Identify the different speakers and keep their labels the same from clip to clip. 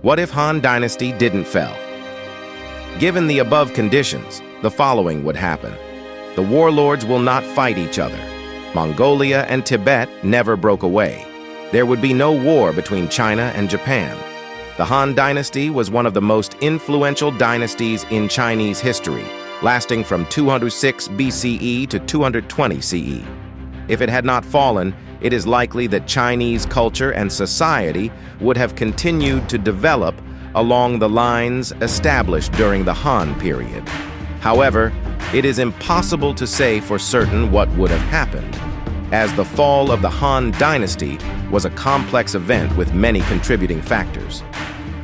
Speaker 1: What if Han Dynasty didn't fall? Given the above conditions, the following would happen. The warlords will not fight each other. Mongolia and Tibet never broke away. There would be no war between China and Japan. The Han Dynasty was one of the most influential dynasties in Chinese history, lasting from 206 BCE to 220 CE. If it had not fallen, it is likely that Chinese culture and society would have continued to develop along the lines established during the Han period. However, it is impossible to say for certain what would have happened, as the fall of the Han Dynasty was a complex event with many contributing factors.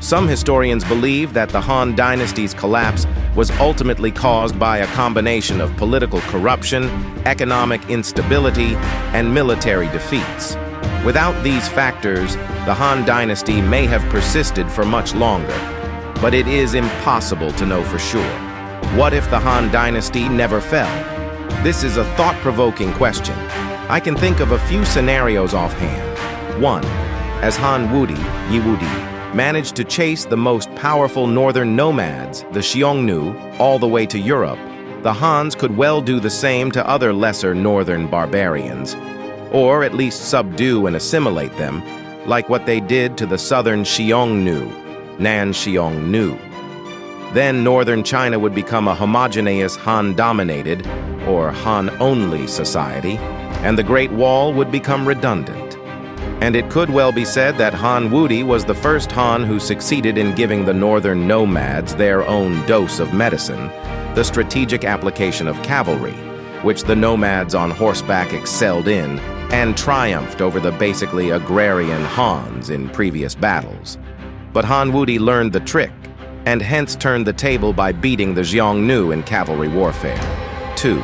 Speaker 1: Some historians believe that the Han Dynasty's collapse was ultimately caused by a combination of political corruption, economic instability, and military defeats. Without these factors, the Han Dynasty may have persisted for much longer, but it is impossible to know for sure. What if the Han Dynasty never fell? This is a thought-provoking question. I can think of a few scenarios offhand. 1. As Han Wudi, managed to chase the most powerful northern nomads, the Xiongnu, all the way to Europe, the Hans could well do the same to other lesser northern barbarians, or at least subdue and assimilate them, like what they did to the southern Xiongnu, Nan Xiongnu. Then northern China would become a homogeneous Han-dominated, or Han-only society, and the Great Wall would become redundant. And it could well be said that Han Wudi was the first Han who succeeded in giving the northern nomads their own dose of medicine, the strategic application of cavalry, which the nomads on horseback excelled in and triumphed over the basically agrarian Hans in previous battles. But Han Wudi learned the trick, and hence turned the table by beating the Xiongnu in cavalry warfare. 2.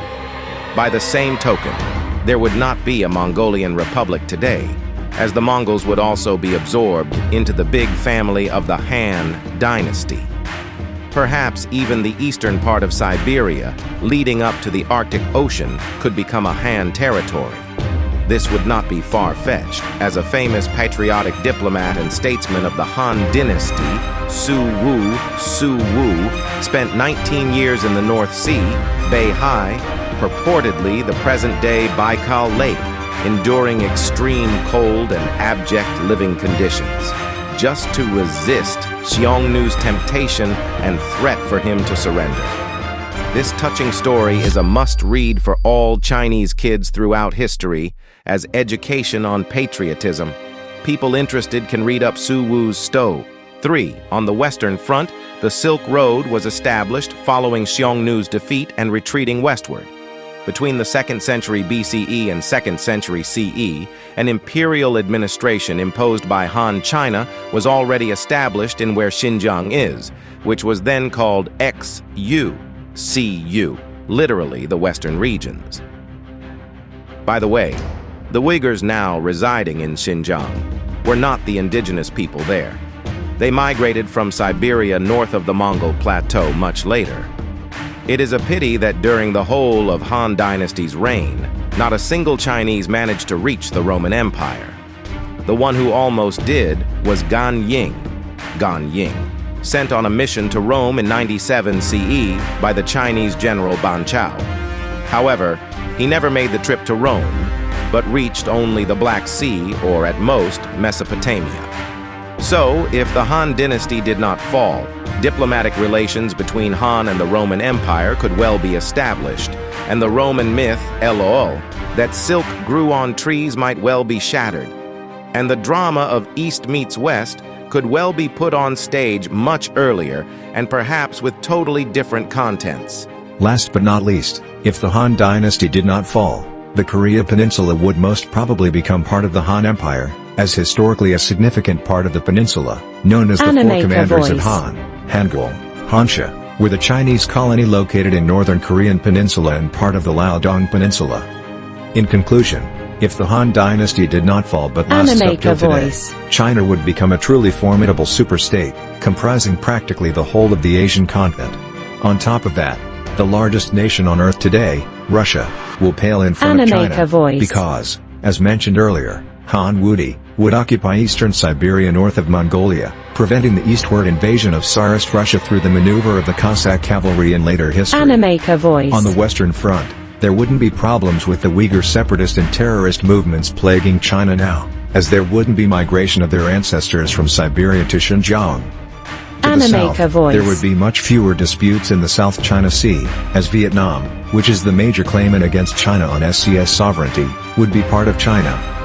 Speaker 1: By the same token, there would not be a Mongolian republic today, as the Mongols would also be absorbed into the big family of the Han Dynasty. Perhaps even the eastern part of Siberia, leading up to the Arctic Ocean, could become a Han territory. This would not be far-fetched, as a famous patriotic diplomat and statesman of the Han Dynasty, Su Wu, spent 19 years in the North Sea, Beihai, purportedly the present-day Baikal Lake, enduring extreme cold and abject living conditions, just to resist Xiongnu's temptation and threat for him to surrender. This touching story is a must-read for all Chinese kids throughout history as education on patriotism. People interested can read up Su Wu's Stowe. 3. On the Western Front, the Silk Road was established following Xiongnu's defeat and retreating westward. Between the 2nd century BCE and 2nd century CE, an imperial administration imposed by Han China was already established in where Xinjiang is, which was then called XU, CU, literally the Western regions. By the way, the Uyghurs now residing in Xinjiang were not the indigenous people there. They migrated from Siberia north of the Mongol Plateau much later. It is a pity that during the whole of Han Dynasty's reign, not a single Chinese managed to reach the Roman Empire. The one who almost did was Gan Ying, sent on a mission to Rome in 97 CE by the Chinese general Ban Chao. However, he never made the trip to Rome, but reached only the Black Sea, or at most, Mesopotamia. So, if the Han Dynasty did not fall, diplomatic relations between Han and the Roman Empire could well be established, and the Roman myth, LOL, that silk grew on trees might well be shattered, and the drama of East meets West could well be put on stage much earlier, and perhaps with totally different contents.
Speaker 2: Last but not least, if the Han Dynasty did not fall, the Korea Peninsula would most probably become part of the Han Empire, as historically a significant part of the peninsula, known as the Four Commanders of Han, Hangul, Hansha, were the Chinese colony located in northern Korean peninsula and part of the Liaodong Peninsula. In conclusion, if the Han Dynasty did not fall but lasts up till today, China would become a truly formidable superstate, comprising practically the whole of the Asian continent. On top of that, the largest nation on Earth today, Russia, will pale in front of China, because, as mentioned earlier, Han Wudi would occupy eastern Siberia north of Mongolia, preventing the eastward invasion of Tsarist Russia through the maneuver of the Cossack cavalry in later history.
Speaker 3: Animaker voice.
Speaker 2: On the Western Front, there wouldn't be problems with the Uyghur separatist and terrorist movements plaguing China now, as there wouldn't be migration of their ancestors from Siberia to Xinjiang. To the south,
Speaker 3: voice.
Speaker 2: there would be much fewer disputes in the South China Sea, as Vietnam, which is the major claimant against China on SCS sovereignty, would be part of China.